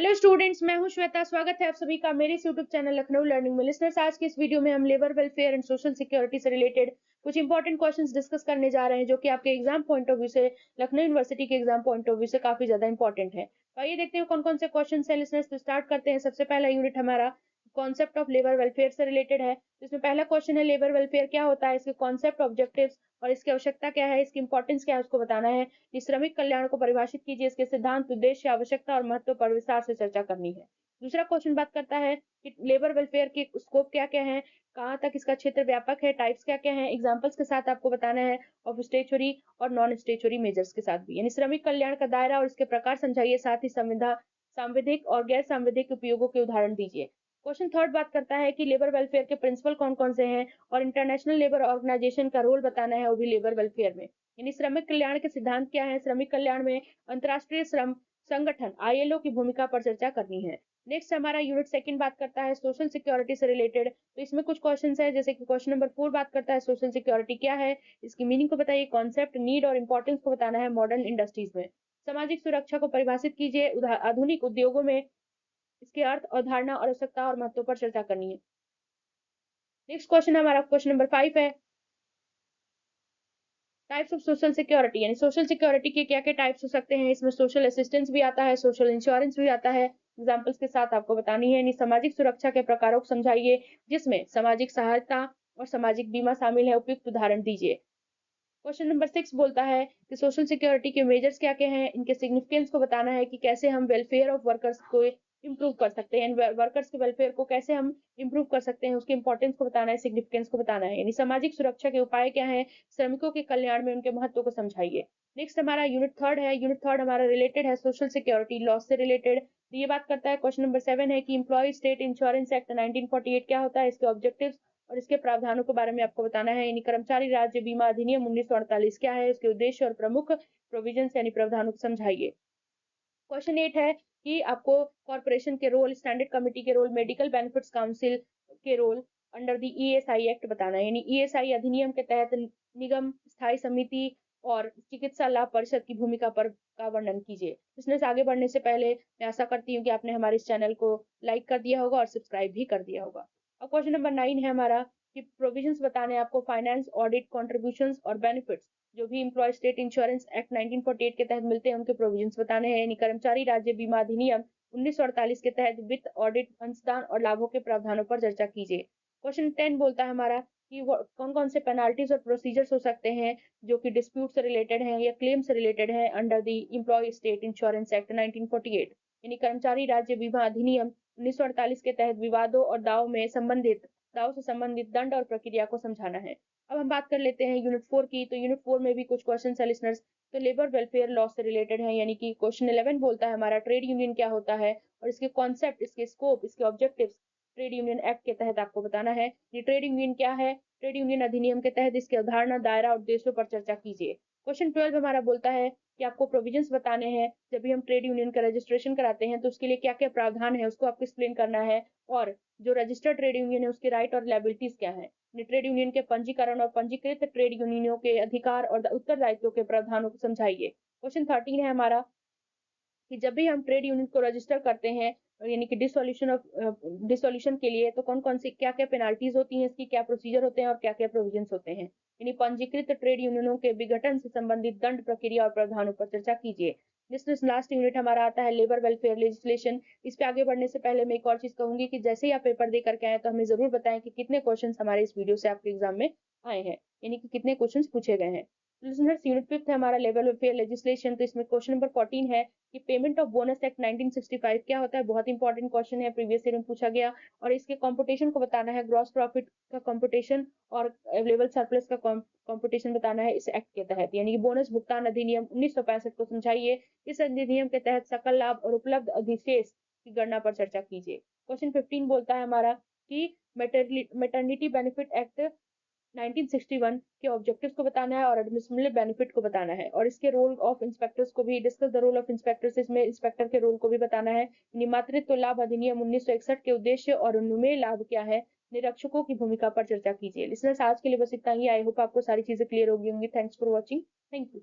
Hello students, मैं हूं श्वेता। स्वागत है आप सभी का मेरे इस यूट्यूब चैनल लखनऊ लर्निंग में। लिसनर्स, आज की इस वीडियो में हम labour welfare and social security से रिलेटेड कुछ इंपॉर्टेंट क्वेश्चंस डिस्कस करने जा रहे हैं, जो कि आपके एग्जाम पॉइंट ऑफ व्यू से, लखनऊ यूनिवर्सिटी के एग्जाम पॉइंट ऑफ व्यू से काफी ज्यादा इंपॉर्टेंट है। तो आइए देखते हैं कौन कौन से क्वेश्चन है लिसनर्स। तो स्टार्ट करते हैं। सबसे पहला यूनिट हमारा कॉन्सेप्ट ऑफ लेबर वेलफेयर से रिलेटेड है। तो इसमें पहला क्वेश्चन है, लेबर वेलफेयर क्या होता है, इसके कॉन्सेप्ट, ऑब्जेक्टिव्स और इसकी आवश्यकता क्या है, इसकी इंपॉर्टेंस क्या है, उसको बताना है। इस श्रमिक कल्याण को परिभाषित कीजिए, इसके सिद्धांत, उद्देश्य, आवश्यकता और महत्व पर विस्तार से चर्चा करनी है। दूसरा क्वेश्चन बात करता है कि लेबर वेलफेयर के स्कोप क्या क्या है, कहाँ तक इसका क्षेत्र व्यापक है, टाइप्स क्या क्या है, एग्जांपल्स के साथ आपको बताना है, ऑफ स्टेचुरी और नॉन स्टेचुरी मेजर्स के साथ भी, यानी श्रमिक कल्याण का दायरा और इसके प्रकार समझाइए, साथ ही सांविधिक और गैर सांविधिक उपयोगों के उदाहरण दीजिए। क्वेश्चन थर्ड बात करता है कि लेबर वेलफेयर के प्रिंसिपल कौन कौन से हैं और इंटरनेशनल लेबर ऑर्गेनाइजेशन का रोल बताना है, वो भी लेबर वेलफेयर में, यानी श्रमिक कल्याण के सिद्धांत क्या है, श्रमिक कल्याण में अंतर्राष्ट्रीय श्रम संगठन आईएलओ की भूमिका पर चर्चा करनी है। नेक्स्ट हमारा यूनिट सेकंड बात करता है सोशल सिक्योरिटी से रिलेटेड। तो इसमें कुछ क्वेश्चंस है, जैसे कि क्वेश्चन नंबर 4 बात करता है सोशल सिक्योरिटी क्या है, इसकी मीनिंग को बताइए, कॉन्सेप्ट, नीड और इंपॉर्टेंस को बताना है मॉडर्न इंडस्ट्रीज में। सामाजिक सुरक्षा को परिभाषित कीजिए, आधुनिक उद्योगों में इसके अर्थ, अवधारणा और आवश्यकता और महत्व पर चर्चा करनी है। नेक्स्ट क्वेश्चन हमारा क्वेश्चन नंबर 5 है, टाइप्स ऑफ सोशल सिक्योरिटी, यानी सोशल सिक्योरिटी के क्या क्या टाइप्स हो सकते हैं। इसमें सोशल असिस्टेंस भी आता है, सोशल इंश्योरेंस भी आता है। एग्जांपल्स के साथ आपको बतानी है। यानी सामाजिक सुरक्षा के प्रकारों को समझाइए, जिसमें सामाजिक सहायता और सामाजिक बीमा शामिल है, उपयुक्त उदाहरण दीजिए। क्वेश्चन नंबर 6 बोलता है कि सोशल सिक्योरिटी के मेजर्स क्या क्या हैं, इनके सिग्निफिकेंस को बताना है कि कैसे हम वेलफेयर ऑफ वर्कर्स को इम्प्रूव कर सकते हैं, वर्कर्स के वेलफेयर को कैसे हम इम्प्रूव कर सकते हैं, उसके इंपॉर्टेंस को बताना है, सिग्निफिकेंस को बताना है। यानी सामाजिक सुरक्षा के उपाय क्या है, श्रमिकों के कल्याण में उनके महत्व को समझाइए। नेक्स्ट हमारा यूनिट थर्ड है। यूनिट थर्ड हमारा रिलेटेड है सोशल सिक्योरिटी लॉ से रिलेटेड। तो ये बात करता है, क्वेश्चन नंबर 7 है कि एम्प्लॉय स्टेट इंश्योरेंस एक्ट 1948 क्या होता है, इसके ऑब्जेक्टिव्स और इसके प्रावधानों के बारे में आपको बताना है। यानी कर्मचारी राज्य बीमा अधिनियम 1948 क्या है, उसके उद्देश्य और प्रमुख प्रोविजंस यानी प्रावधानों को समझाइए। क्वेश्चन 8 है कि आपको कॉर्पोरेशन के रोल, स्टैंडर्ड कमेटी के रोल, मेडिकल बेनिफिट्स काउंसिल के role under the ESI act बताना है। यानी ईएसआई अधिनियम के तहत निगम, स्थायी समिति और चिकित्सा लाभ परिषद की भूमिका पर का वर्णन कीजिए। इसमें से आगे बढ़ने से पहले मैं आशा करती हूँ कि आपने हमारे इस चैनल को लाइक कर दिया होगा और सब्सक्राइब भी कर दिया होगा। अब क्वेश्चन नंबर 9 है हमारा कि प्रोविजंस बताने हैं आपको, फाइनेंस, ऑडिट, कॉन्ट्रीब्यूशंस और बेनिफिट्स जो भी एम्प्लॉय स्टेट इंश्योरेंस एक्ट 1948 के तहत मिलते हैं, उनके प्रोविजंस बताने हैं। यानी कर्मचारी राज्य बीमा अधिनियम 1948 के तहत वित्त, ऑडिट, अंशदान और लाभों के प्रावधानों पर चर्चा कीजिए। क्वेश्चन 10 बोलता है हमारा कि कौन कौन से पेनाल्टीज और प्रोसीजर्स हो सकते हैं जो कि डिस्प्यूट से रिलेटेड हैं या क्लेम से रिलेटेड हैं under the employ state insurance act 1948। यानी कर्मचारी राज्य बीमा अधिनियम 1948 के तहत विवादों और दाव से संबंधित दंड और प्रक्रिया को समझाना है। अब हम बात कर लेते हैं यूनिट 4 की। तो यूनिट 4 में भी कुछ क्वेश्चन है लिसनर्स, तो लेबर वेलफेयर लॉ से रिलेटेड है। यानी कि क्वेश्चन 11 बोलता है हमारा ट्रेड यूनियन क्या होता है और इसके कॉन्सेप्ट, इसके स्कोप, इसके ऑब्जेक्टिव्स ट्रेड यूनियन एक्ट के तहत आपको बताना है। ये ट्रेड यूनियन क्या है, ट्रेड यूनियन अधिनियम के तहत इसकी अवधारणा, दायरा और उद्देश्यों पर चर्चा कीजिए। क्वेश्चन 12 हमारा बोलता है कि आपको प्रोविजंस बताने हैं, जब भी हम ट्रेड यूनियन का रजिस्ट्रेशन कराते हैं तो उसके लिए क्या क्या प्रावधान है, उसको आपको एक्सप्लेन करना है। और जो रजिस्टर्ड ट्रेड यूनियन है उसके राइट और लायबिलिटीज क्या है, ट्रेड यूनियन के पंजीकरण और पंजीकृत ट्रेड यूनियनों के अधिकार और उत्तरदायित्व के प्रावधानों को समझाइए। क्वेश्चन 13 है हमारा कि जब भी हम ट्रेड यूनियन को रजिस्टर करते हैं, यानी कि डिसोल्यूशन के लिए, तो कौन कौन सी क्या क्या पेनाल्टीज होती हैं, इसकी क्या प्रोसीजर होते हैं और क्या क्या प्रोविजंस होते हैं। यानी पंजीकृत ट्रेड यूनियनों के विघटन से संबंधित दंड, प्रक्रिया और प्रावधानों पर चर्चा कीजिए। जिसमें लास्ट यूनिट हमारा आता है लेबर वेलफेयर लेजिस्लेशन। इस पे आगे बढ़ने से पहले मैं एक और चीज कहूंगी कि जैसे ही आप पेपर दे करके आए तो हमें जरूर बताएं कि कितने क्वेश्चन हमारे इस वीडियो से आपके एग्जाम में आए हैं, यानी कि कितने क्वेश्चन पूछे गए हैं। लिसनर्स, यूनिट 5 है हमारा लेबर वेलफेयर लेजिस्लेशन। तो इसमें क्वेश्चन नंबर 14 है कि पेमेंट ऑफ बोनस एक्ट 1965 क्या होता है। बहुत इंपॉर्टेंट क्वेश्चन है, प्रीवियस ईयर में पूछा गया। और इसके कंप्यूटेशन को बताना है, ग्रॉस प्रॉफिट का कंप्यूटेशन और अवेलेबल सरप्लस का कंप्यूटेशन बताना है इस एक्ट के तहत। यानी कि बोनस भुगतान अधिनियम 1965 को समझाइए। इस अधिनियम के तहत सकल लाभ और उपलब्ध अधिशेष की गणना पर चर्चा कीजिए। क्वेश्चन 15 बोलता है हमारा कि मैटरनिटी बेनिफिट एक्ट 1961 के ऑब्जेक्टिव्स को बताना है और एडमिसिबल बेनिफिट को बताना है। और इसके रोल ऑफ इंस्पेक्टर्स को भी discuss the role of inspectors, इसमें इंस्पेक्टर के रोल को भी बताना है। मातृत्व लाभ अधिनियम 1961 के उद्देश्य और उनमें लाभ क्या है, निरीक्षकों की भूमिका पर चर्चा कीजिए। लिसनर्स, आज के लिए बस इतना ही। आई होप आपको सारी चीजें क्लियर होगी होंगी। Thanks for watching. Thank you.